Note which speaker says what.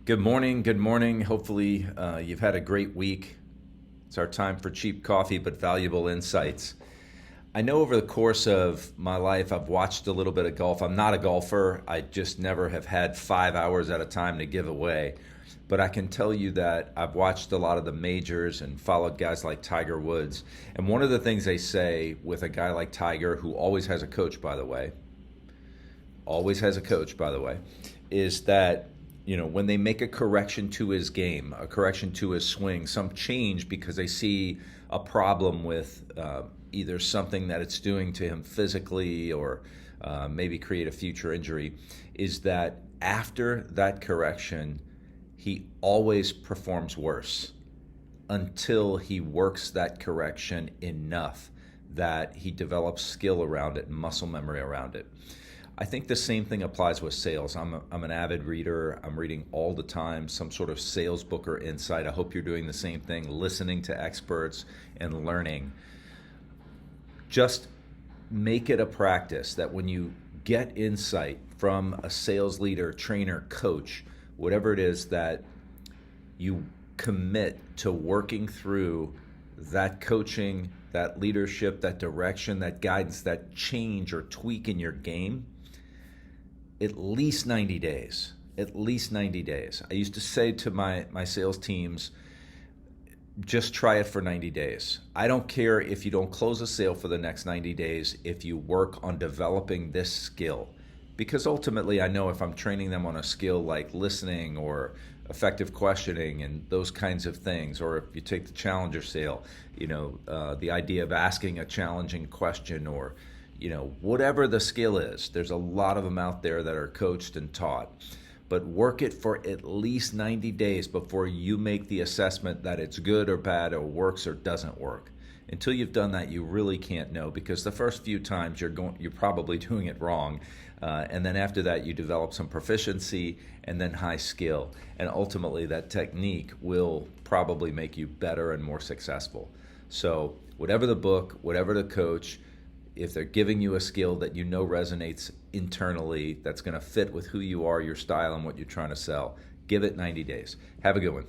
Speaker 1: Good morning. Good morning. Hopefully, you've had a great week. It's our time for cheap coffee but valuable insights. I know over the course of my life, I've watched a little bit of golf. I'm not a golfer. I just never have had 5 hours at a time to give away. But I can tell you that I've watched a lot of the majors and followed guys like Tiger Woods. And one of the things they say with a guy like Tiger, who always has a coach, by the way, is that when they make a correction to his game, a correction to his swing, some change because they see a problem with either something that it's doing to him physically or maybe create a future injury, is that after that correction, he always performs worse until he works that correction enough that he develops skill around it and muscle memory around it. I think the same thing applies with sales. I'm an avid reader. I'm reading all the time some sort of sales book or insight. I hope you're doing the same thing, listening to experts and learning. Just make it a practice that when you get insight from a sales leader, trainer, coach, whatever it is, that you commit to working through that coaching, that leadership, that direction, that guidance, that change or tweak in your game. At least 90 days. At least 90 days. I used to say to my sales teams, just try it for 90 days. I don't care if you don't close a sale for the next 90 days if you work on developing this skill. Because ultimately, I know if I'm training them on a skill like listening or effective questioning and those kinds of things, or if you take the challenger sale, the idea of asking a challenging question, or whatever the skill is, there's a lot of them out there that are coached and taught. But work it for at least 90 days before you make the assessment that it's good or bad or works or doesn't work. Until you've done that, you really can't know, because the first few times you're probably doing it wrong. And then after that, you develop some proficiency and then high skill. And ultimately, that technique will probably make you better and more successful. So whatever the book, whatever the coach, if they're giving you a skill that resonates internally, that's going to fit with who you are, your style, and what you're trying to sell, give it 90 days. Have a good one.